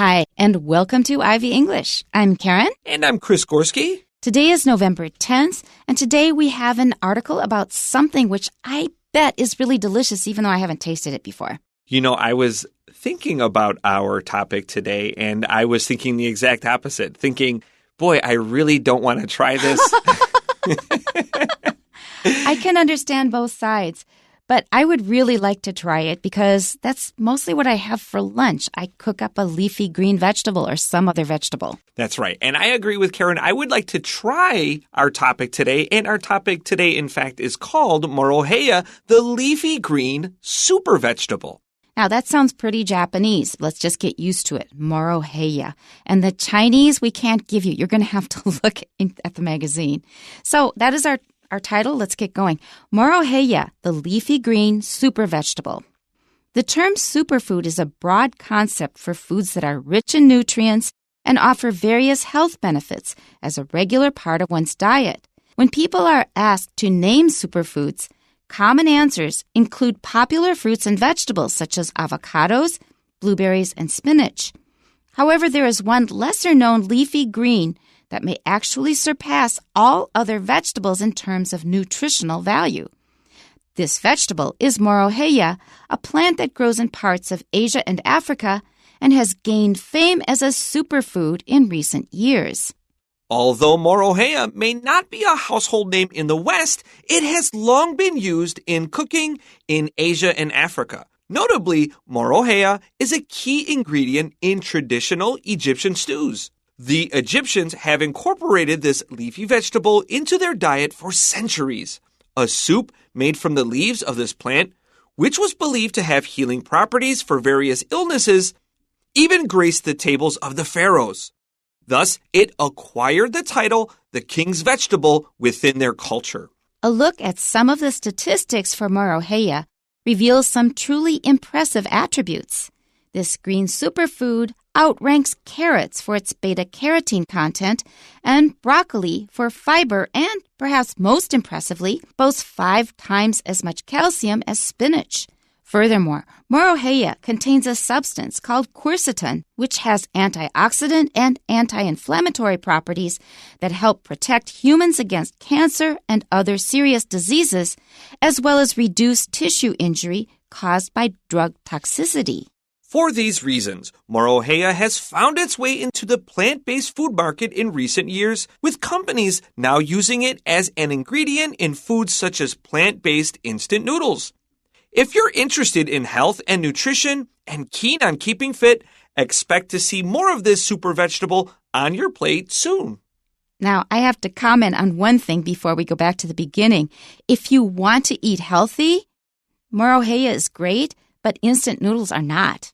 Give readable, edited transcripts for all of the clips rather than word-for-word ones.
Hi, and welcome to Ivy English. I'm Karen. And I'm Chris Gorski. Today is November 10th, and today we have an article about something which I bet is really delicious, even though I haven't tasted it before. You know, I was thinking about our topic today, and I was thinking the exact opposite, thinking, boy, I really don't want to try this. I can understand both sides, but I would really like to try it because that's mostly what I have for lunch. I cook up a leafy green vegetable or some other vegetable. That's right. And I agree with Karen. I would like to try our topic today. And our topic today, in fact, is called Moroheiya, the leafy green super vegetable. Now, that sounds pretty Japanese. Let's just get used to it. Moroheiya. And the Chinese, we can't give you. You're going to have to look at the magazine. So that is our title. Let's get going. Moroheiya, the leafy green super vegetable. The term superfood is a broad concept for foods that are rich in nutrients and offer various health benefits as a regular part of one's diet. When people are asked to name superfoods, common answers include popular fruits and vegetables such as avocados, blueberries, and spinach. However, there is one lesser-known leafy green that may actually surpass all other vegetables in terms of nutritional value. This vegetable is Moroheiya, a plant that grows in parts of Asia and Africa and has gained fame as a superfood in recent years. Although Moroheiya may not be a household name in the West, it has long been used in cooking in Asia and Africa. Notably, Moroheiya is a key ingredient in traditional Egyptian stews. The Egyptians have incorporated this leafy vegetable into their diet for centuries. A soup made from the leaves of this plant, which was believed to have healing properties for various illnesses, even graced the tables of the pharaohs. Thus, it acquired the title, the king's vegetable, within their culture. A look at some of the statistics for Moroheiya reveals some truly impressive attributes. This green superfood outranks carrots for its beta-carotene content and broccoli for fiber and, perhaps most impressively, boasts 5 times as much calcium as spinach. Furthermore, Moroheiya contains a substance called quercetin, which has antioxidant and anti-inflammatory properties that help protect humans against cancer and other serious diseases, as well as reduce tissue injury caused by drug toxicity. For these reasons, Moroheiya has found its way into the plant-based food market in recent years, with companies now using it as an ingredient in foods such as plant-based instant noodles. If you're interested in health and nutrition and keen on keeping fit, expect to see more of this super vegetable on your plate soon. Now, I have to comment on one thing before we go back to the beginning. If you want to eat healthy, Moroheiya is great, but instant noodles are not.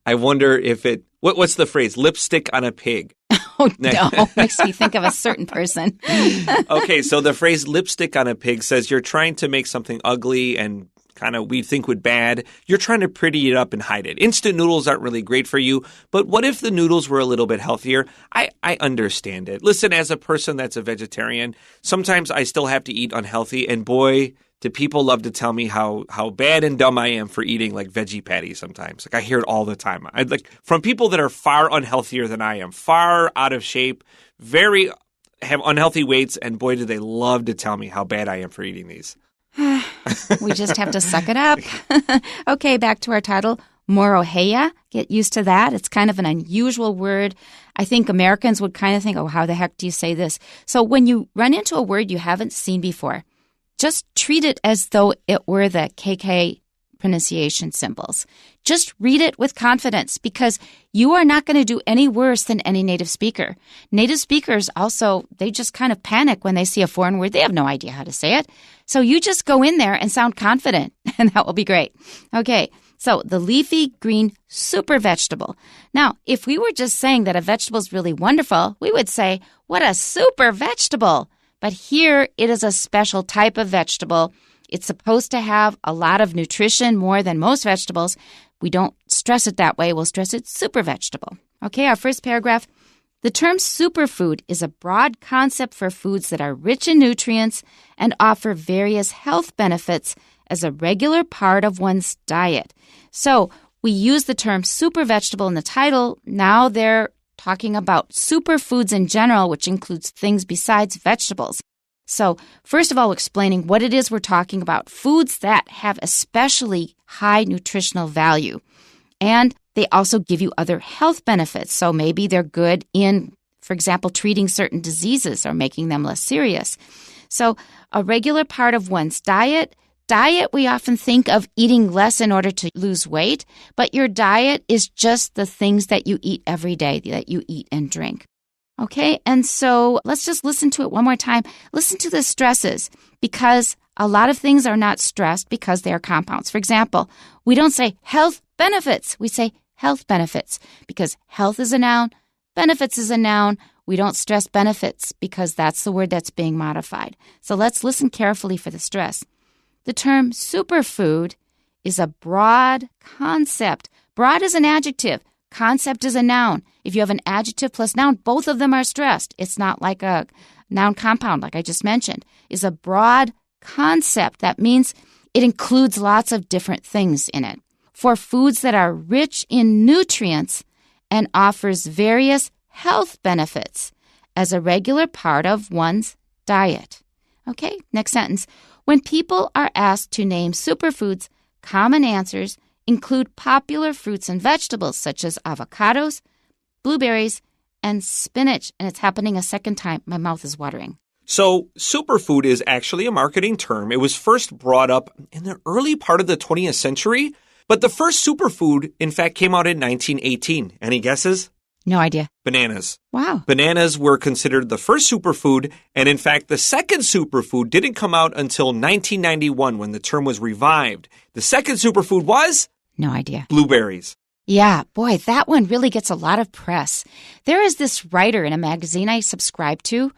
I wonder if what's the phrase? Lipstick on a pig. Oh, no. Makes me think of a certain person. Okay, so the phrase lipstick on a pig says you're trying to make something ugly and kind of we think would bad. You're trying to pretty it up and hide it. Instant noodles aren't really great for you, but what if the noodles were a little bit healthier? I understand it. Listen, as a person that's a vegetarian, sometimes I still have to eat unhealthy, and boy, do people love to tell me how bad and dumb I am for eating like veggie patties sometimes. Like I hear it all the time. From people that are far unhealthier than I am, far out of shape, have unhealthy weights, and boy, do they love to tell me how bad I am for eating these. We just have to suck it up. Okay, back to our title, Moroheiya. Get used to that. It's kind of an unusual word. I think Americans would kind of think, oh, how the heck do you say this? So when you run into a word you haven't seen before, just treat it as though it were the KK pronunciation symbols. Just read it with confidence because you are not going to do any worse than any native speaker. Native speakers also, they just kind of panic when they see a foreign word. They have no idea how to say it. So you just go in there and sound confident, and that will be great. Okay, so the leafy green super vegetable. Now, if we were just saying that a vegetable is really wonderful, we would say, what a super vegetable. But here it is a special type of vegetable. It's supposed to have a lot of nutrition, more than most vegetables. We don't stress it that way. We'll stress it super vegetable. Okay, our first paragraph. The term superfood is a broad concept for foods that are rich in nutrients and offer various health benefits as a regular part of one's diet. So we use the term super vegetable in the title. Now they're talking about superfoods in general, which includes things besides vegetables. So first of all, explaining what it is we're talking about, foods that have especially high nutritional value. And they also give you other health benefits. So maybe they're good in, for example, treating certain diseases or making them less serious. So a regular part of one's diet, we often think of eating less in order to lose weight, but your diet is just the things that you eat every day, that you eat and drink. Okay, and so let's just listen to it one more time. Listen to the stresses, because a lot of things are not stressed because they are compounds. For example, we don't say health benefits. We say health benefits because health is a noun, benefits is a noun. We don't stress benefits because that's the word that's being modified. So let's listen carefully for the stress. The term superfood is a broad concept. Broad is an adjective. Concept is a noun. If you have an adjective plus noun, both of them are stressed. It's not like a noun compound like I just mentioned. It's a broad concept. That means it includes lots of different things in it. For foods that are rich in nutrients and offers various health benefits as a regular part of one's diet. Okay, next sentence. When people are asked to name superfoods, common answers include popular fruits and vegetables such as avocados, blueberries, and spinach. And it's happening a second time. My mouth is watering. So superfood is actually a marketing term. It was first brought up in the early part of the 20th century, but the first superfood, in fact, came out in 1918. Any guesses? No idea. Bananas. Wow. Bananas were considered the first superfood, and in fact, the second superfood didn't come out until 1991 when the term was revived. The second superfood was? No idea. Blueberries. Yeah, boy, that one really gets a lot of press. There is this writer in a magazine I subscribe to.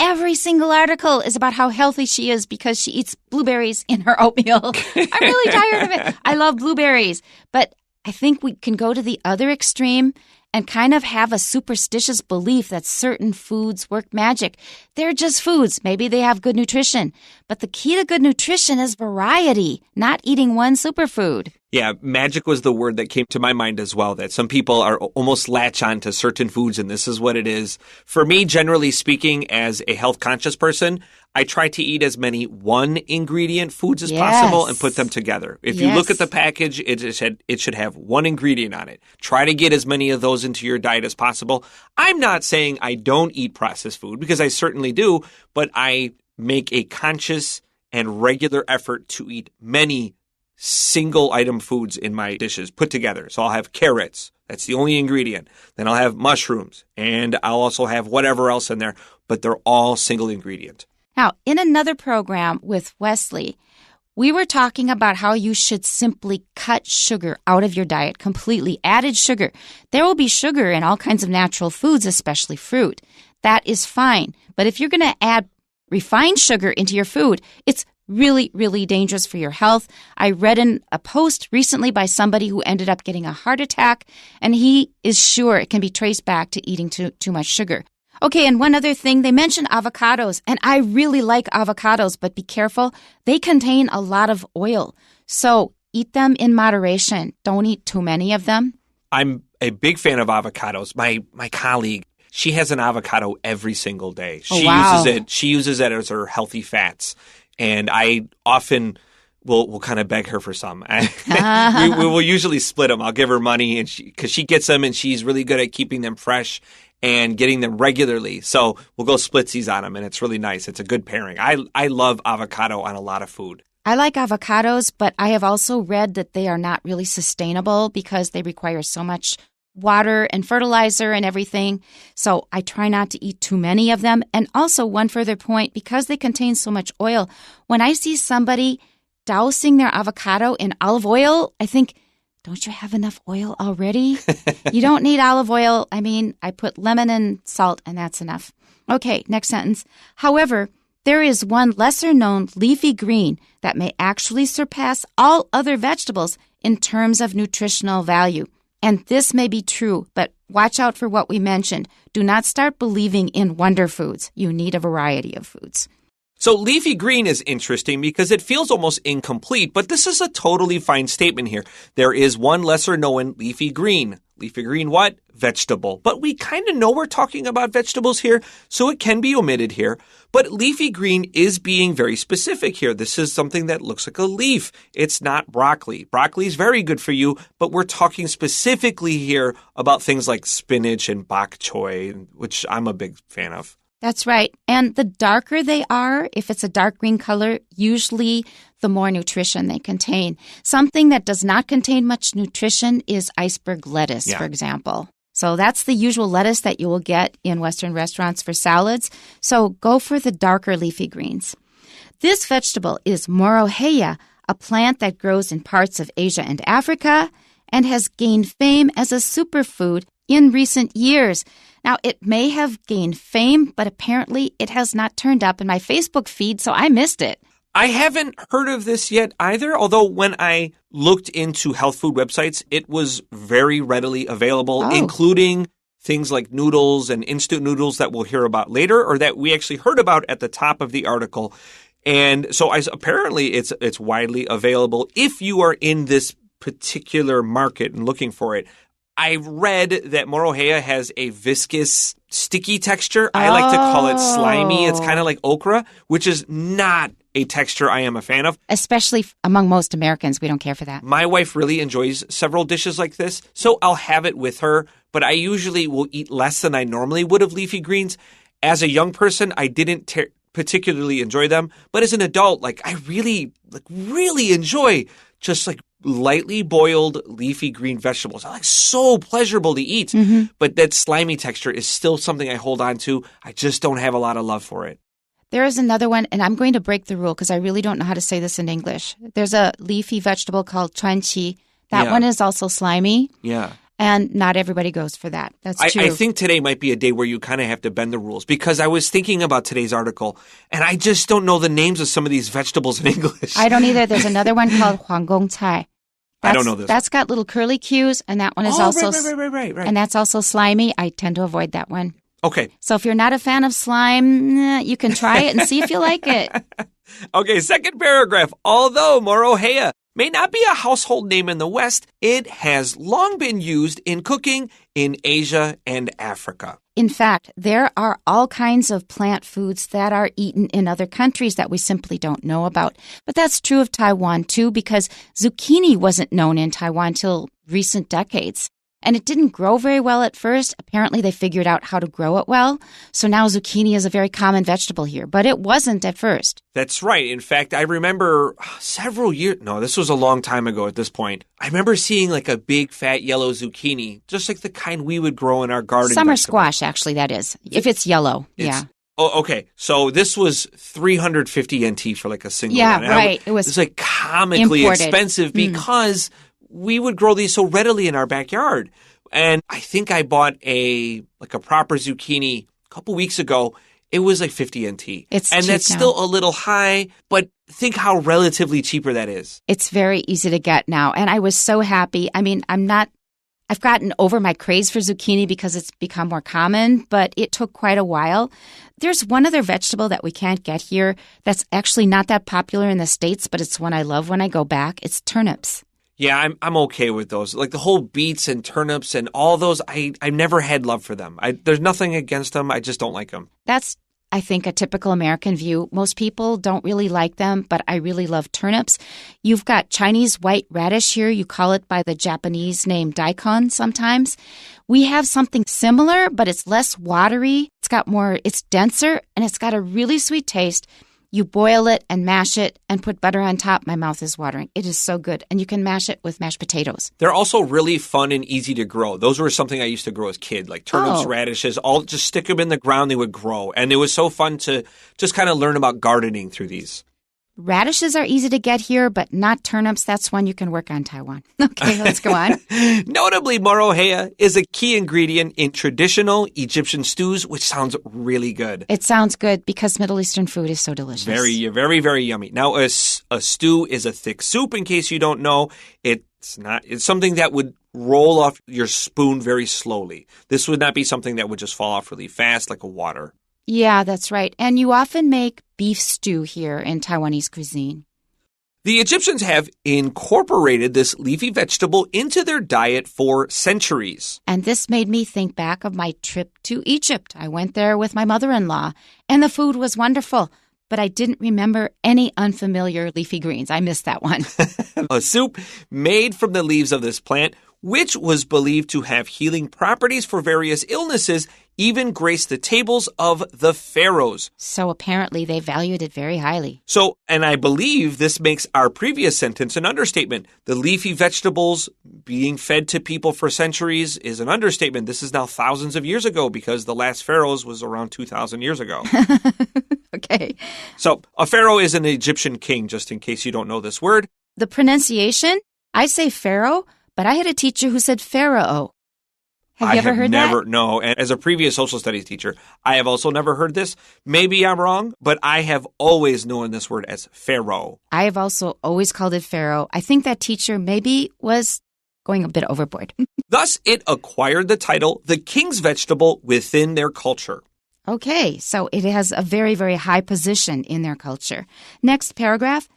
Every single article is about how healthy she is because she eats blueberries in her oatmeal. I'm really tired of it. I love blueberries. But I think we can go to the other extreme and kind of have a superstitious belief that certain foods work magic. They're just foods. Maybe they have good nutrition. But the key to good nutrition is variety, not eating one superfood. Yeah, magic was the word that came to my mind as well, that some people are almost latch on to certain foods, and this is what it is. For me, generally speaking, as a health-conscious person, I try to eat as many one-ingredient foods as possible and put them together. If you look at the package, it should have one ingredient on it. Try to get as many of those into your diet as possible. I'm not saying I don't eat processed food, because I certainly do, but I make a conscious and regular effort to eat many single item foods in my dishes put together. So I'll have carrots. That's the only ingredient. Then I'll have mushrooms, and I'll also have whatever else in there, but they're all single ingredient. Now, in another program with Wesley, we were talking about how you should simply cut sugar out of your diet completely. Added sugar. There will be sugar in all kinds of natural foods, especially fruit. That is fine. But if you're going to add refined sugar into your food, it's really, really dangerous for your health. I read in a post recently by somebody who ended up getting a heart attack, and he is sure it can be traced back to eating too much sugar. Okay, and one other thing, they mentioned avocados, and I really like avocados, but be careful. They contain a lot of oil, so eat them in moderation. Don't eat too many of them. I'm a big fan of avocados. My colleague, she has an avocado every single day. She uses it as her healthy fats. And I often will kind of beg her for some. We will usually split them. I'll give her money because she gets them, and she's really good at keeping them fresh and getting them regularly. So we'll go splitsies on them, and it's really nice. It's a good pairing. I love avocado on a lot of food. I like avocados, but I have also read that they are not really sustainable because they require so much water and fertilizer and everything. So I try not to eat too many of them. And also one further point, because they contain so much oil, when I see somebody dousing their avocado in olive oil, I think, don't you have enough oil already? You don't need olive oil. I mean, I put lemon and salt and that's enough. Okay, next sentence. However, there is one lesser-known leafy green that may actually surpass all other vegetables in terms of nutritional value. And this may be true, but watch out for what we mentioned. Do not start believing in wonder foods. You need a variety of foods. So leafy green is interesting because it feels almost incomplete, but this is a totally fine statement here. There is one lesser known leafy green. Leafy green what? Vegetable. But we kind of know we're talking about vegetables here, so it can be omitted here. But leafy green is being very specific here. This is something that looks like a leaf. It's not broccoli. Broccoli is very good for you, but we're talking specifically here about things like spinach and bok choy, which I'm a big fan of. That's right. And the darker they are, if it's a dark green color, usually the more nutrition they contain. Something that does not contain much nutrition is iceberg lettuce, for example. So that's the usual lettuce that you will get in Western restaurants for salads. So go for the darker leafy greens. This vegetable is Moroheiya, a plant that grows in parts of Asia and Africa and has gained fame as a superfood in recent years. Now, it may have gained fame, but apparently it has not turned up in my Facebook feed, so I missed it. I haven't heard of this yet either, although when I looked into health food websites, it was very readily available, including things like noodles and instant noodles that we'll hear about later, or that we actually heard about at the top of the article. And so apparently it's widely available if you are in this particular market and looking for it. I read that Moroheiya has a viscous, sticky texture. I like to call it slimy. It's kind of like okra, which is not a texture I am a fan of. Especially among most Americans, we don't care for that. My wife really enjoys several dishes like this, so I'll have it with her, but I usually will eat less than I normally would of leafy greens. As a young person, I didn't particularly enjoy them, but as an adult, I really enjoy just lightly boiled leafy green vegetables. They're so pleasurable to eat, but that slimy texture is still something I hold on to. I just don't have a lot of love for it. There is another one, and I'm going to break the rule because I really don't know how to say this in English. There's a leafy vegetable called chuanqi. That one is also slimy. Yeah. And not everybody goes for that. That's true. I think today might be a day where you kind of have to bend the rules because I was thinking about today's article, and I just don't know the names of some of these vegetables in English. I don't either. There's another one called huanggongcai. I don't know this. That's got little curly cues, and that one is also right. And that's also slimy. I tend to avoid that one. Okay. So if you're not a fan of slime, you can try it and see if you like it. Okay, second paragraph. Although Moroheiya may not be a household name in the West, it has long been used in cooking in Asia and Africa. In fact, there are all kinds of plant foods that are eaten in other countries that we simply don't know about. But that's true of Taiwan, too, because zucchini wasn't known in Taiwan till recent decades. And it didn't grow very well at first. Apparently, they figured out how to grow it well. So now zucchini is a very common vegetable here, but it wasn't at first. That's right. In fact, I remember this was a long time ago at this point. I remember seeing a big fat yellow zucchini, just like the kind we would grow in our garden. Summer squash, actually, that is, if it's yellow. Yeah. Oh, okay. So this was 350 NT for a single one. Yeah, right. It was comically imported. Expensive because we would grow these so readily in our backyard. And I think I bought a proper zucchini a couple weeks ago. It was 50 NT. It's and cheap that's now. Still a little high, but think how relatively cheaper that is. It's very easy to get now. And I was so happy. I mean, I've gotten over my craze for zucchini because it's become more common, but it took quite a while. There's one other vegetable that we can't get here that's actually not that popular in the States, but it's one I love when I go back. It's turnips. Yeah, I'm okay with those. The whole beets and turnips and all those, I've never had love for them. There's nothing against them. I just don't like them. That's, I think, a typical American view. Most people don't really like them, but I really love turnips. You've got Chinese white radish here. You call it by the Japanese name daikon sometimes. We have something similar, but it's less watery. It's denser, and it's got a really sweet taste. You boil it and mash it and put butter on top. My mouth is watering. It is so good. And you can mash it with mashed potatoes. They're also really fun and easy to grow. Those were something I used to grow as a kid, like turnips, radishes, all just stick them in the ground. They would grow. And it was so fun to just kind of learn about gardening through these. Radishes are easy to get here, but not turnips. That's one you can work on Taiwan. Okay, let's go on. Notably, Moroheiya is a key ingredient in traditional Egyptian stews, which sounds really good. It sounds good because Middle Eastern food is so delicious. Very, very, very yummy. Now, a stew is a thick soup, in case you don't know. It's something that would roll off your spoon very slowly. This would not be something that would just fall off really fast like a water. Yeah, that's right. And you often make beef stew here in Taiwanese cuisine. The Egyptians have incorporated this leafy vegetable into their diet for centuries. And this made me think back of my trip to Egypt. I went there with my mother-in-law, and the food was wonderful, but I didn't remember any unfamiliar leafy greens. I missed that one. A soup made from the leaves of this plant, which was believed to have healing properties for various illnesses, even graced the tables of the pharaohs. So apparently they valued it very highly. So, and I believe this makes our previous sentence an understatement. The leafy vegetables being fed to people for centuries is an understatement. This is now thousands of years ago because the last pharaohs was around 2,000 years ago. Okay. So, a pharaoh is an Egyptian king, just in case you don't know this word. The pronunciation, I say pharaoh, but I had a teacher who said pharaoh. Have you ever heard that? No. And as a previous social studies teacher, I have also never heard this. Maybe I'm wrong, but I have always known this word as pharaoh. I have also always called it pharaoh. I think that teacher maybe was going a bit overboard. Thus, it acquired the title, the king's vegetable, within their culture. Okay, so it has a very, very high position in their culture. Next paragraph.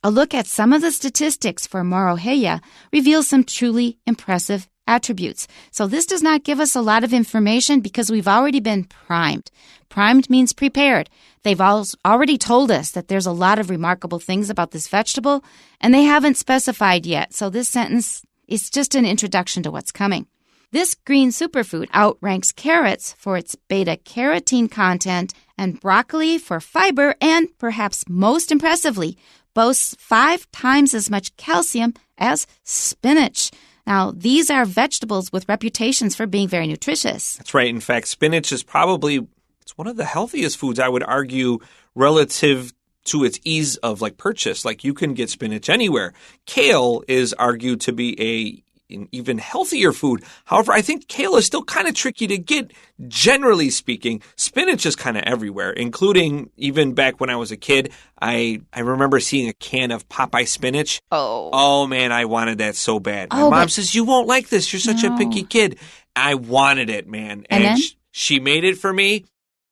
A look at some of the statistics for Moroheiya reveals some truly impressive attributes. So this does not give us a lot of information because we've already been primed. Primed means prepared. They've already told us that there's a lot of remarkable things about this vegetable, and they haven't specified yet. So this sentence is just an introduction to what's coming. This green superfood outranks carrots for its beta-carotene content and broccoli for fiber, and perhaps most impressively, boasts 5 times as much calcium as spinach. Now, these are vegetables with reputations for being very nutritious. That's right. In fact, spinach is it's one of the healthiest foods, I would argue, relative to its ease of purchase. You can get spinach anywhere. Kale is argued to be an even healthier food. However, I think kale is still kind of tricky to get, generally speaking. Spinach is kind of everywhere, including even back when I was a kid. I remember seeing a can of Popeye spinach. Oh, man, I wanted that so bad. My mom says, you won't like this. You're such a picky kid. I wanted it, man. And she made it for me,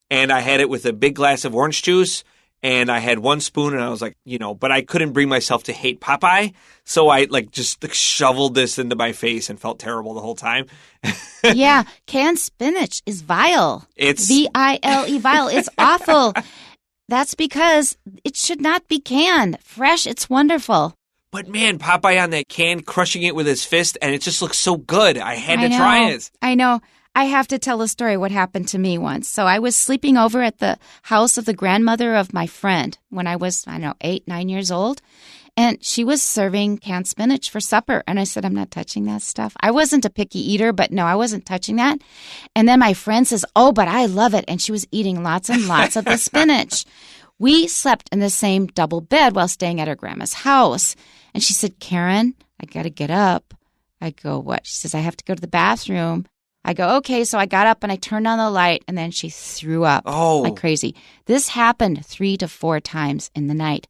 and I had it with a big glass of orange juice. And I had 1 spoon, and I was like, but I couldn't bring myself to hate Popeye. So I just shoveled this into my face and felt terrible the whole time. Yeah, canned spinach is vile. It's V-I-L-E, vile. It's awful. That's because it should not be canned. Fresh, it's wonderful. But man, Popeye on that can, crushing it with his fist, and it just looks so good. I had to try it. I know. I have to tell a story what happened to me once. So I was sleeping over at the house of the grandmother of my friend when I was, 8, 9 years old. And she was serving canned spinach for supper. And I said, I'm not touching that stuff. I wasn't a picky eater, but no, I wasn't touching that. And then my friend says, oh, but I love it. And she was eating lots and lots of the spinach. We slept in the same double bed while staying at her grandma's house. And she said, Karen, I got to get up. I go, what? She says, I have to go to the bathroom. I go, okay, so I got up and I turned on the light, and then she threw up like crazy. This happened 3 to 4 times in the night.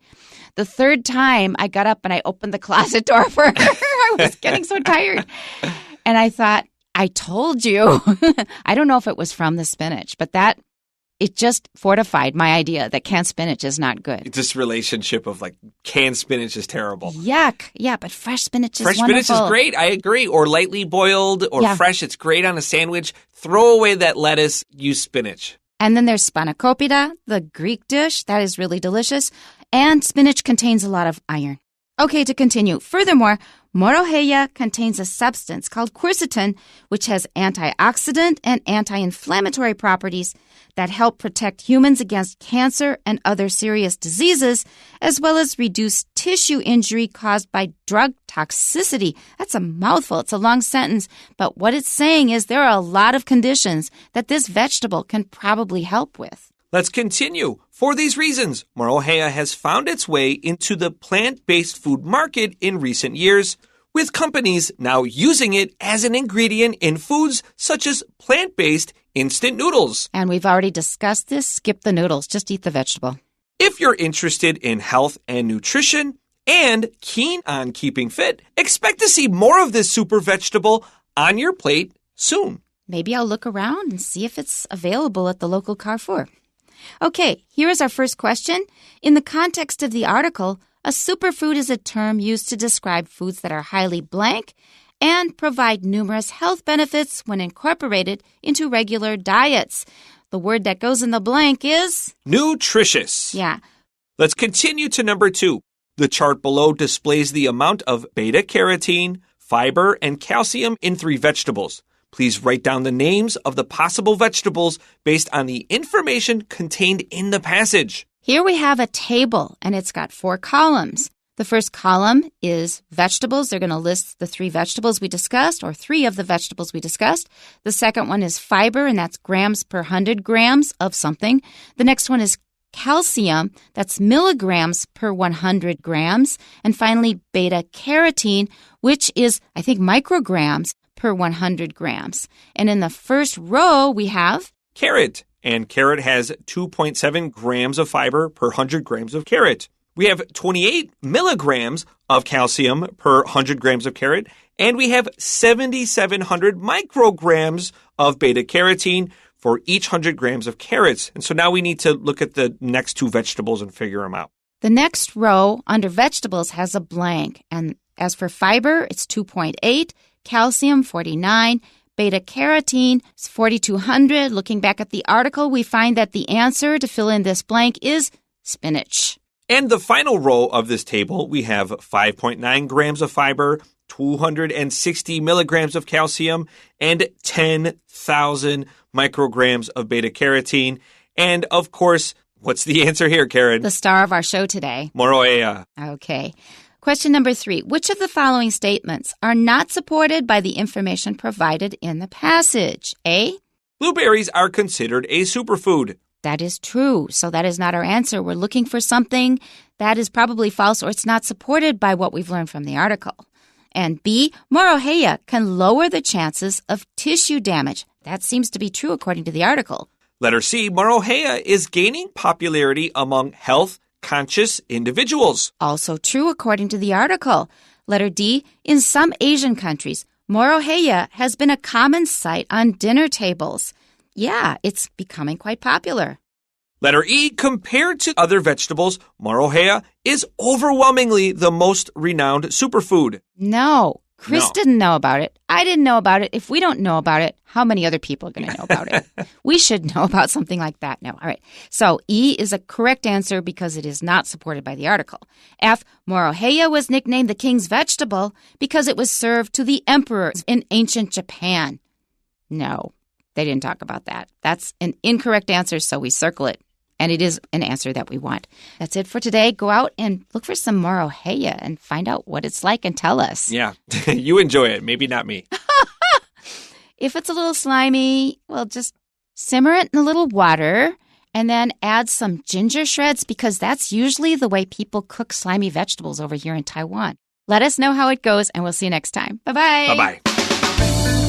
The 3rd time, I got up and I opened the closet door for her. I was getting so tired. And I thought, I told you. I don't know if it was from the spinach, but it just fortified my idea that canned spinach is not good. This relationship of canned spinach is terrible. Yuck. Yeah, but fresh spinach is wonderful. Fresh spinach is great. I agree. Or lightly boiled or fresh. It's great on a sandwich. Throw away that lettuce. Use spinach. And then there's spanakopita, the Greek dish. That is really delicious. And spinach contains a lot of iron. Okay, to continue. Furthermore, Moroheiya contains a substance called quercetin, which has antioxidant and anti-inflammatory properties that help protect humans against cancer and other serious diseases, as well as reduce tissue injury caused by drug toxicity. That's a mouthful. It's a long sentence. But what it's saying is there are a lot of conditions that this vegetable can probably help with. Let's continue. For these reasons, Moroheiya has found its way into the plant-based food market in recent years, with companies now using it as an ingredient in foods such as plant-based instant noodles. And we've already discussed this. Skip the noodles. Just eat the vegetable. If you're interested in health and nutrition and keen on keeping fit, expect to see more of this super vegetable on your plate soon. Maybe I'll look around and see if it's available at the local Carrefour. Okay, here is our first question. In the context of the article, a superfood is a term used to describe foods that are highly blank and provide numerous health benefits when incorporated into regular diets. The word that goes in the blank is? Nutritious. Yeah. Let's continue to number 2. The chart below displays the amount of beta-carotene, fiber, and calcium in 3 vegetables. Please write down the names of the possible vegetables based on the information contained in the passage. Here we have a table, and it's got 4 columns. The first column is vegetables. They're going to list the 3 vegetables we discussed, or 3 of the vegetables we discussed. The second one is fiber, and that's grams per 100 grams of something. The next one is calcium, that's milligrams per 100 grams. And finally, beta-carotene, which is, I think, micrograms per 100 grams. And in the first row, we have carrot. And carrot has 2.7 grams of fiber per 100 grams of carrot. We have 28 milligrams of calcium per 100 grams of carrot, and we have 7,700 micrograms of beta-carotene for each 100 grams of carrots. And so now we need to look at the next 2 vegetables and figure them out. The next row under vegetables has a blank. And as for fiber, it's 2.8, calcium 49, beta-carotene is 4,200. Looking back at the article, we find that the answer to fill in this blank is spinach. And the final row of this table, we have 5.9 grams of fiber, 260 milligrams of calcium, and 10,000 micrograms of beta-carotene. And of course, what's the answer here, Karen? The star of our show today. Moroheiya. Okay. Question number 3. Which of the following statements are not supported by the information provided in the passage? A. Blueberries are considered a superfood. That is true. So that is not our answer. We're looking for something that is probably false or it's not supported by what we've learned from the article. And B, Moroheiya can lower the chances of tissue damage. That seems to be true according to the article. Letter C, Moroheiya is gaining popularity among health-conscious individuals. Also true according to the article. Letter D, in some Asian countries, Moroheiya has been a common sight on dinner tables. Yeah, it's becoming quite popular. Letter E, compared to other vegetables, Moroheiya is overwhelmingly the most renowned superfood. No, Chris didn't know about it. I didn't know about it. If we don't know about it, how many other people are going to know about it? We should know about something like that. No, all right. So E is a correct answer because it is not supported by the article. F, Moroheiya was nicknamed the king's vegetable because it was served to the emperors in ancient Japan. No. They didn't talk about that. That's an incorrect answer, so we circle it. And it is an answer that we want. That's it for today. Go out and look for some Moroheiya and find out what it's like and tell us. Yeah, you enjoy it. Maybe not me. If it's a little slimy, well, just simmer it in a little water and then add some ginger shreds because that's usually the way people cook slimy vegetables over here in Taiwan. Let us know how it goes, and we'll see you next time. Bye-bye. Bye-bye.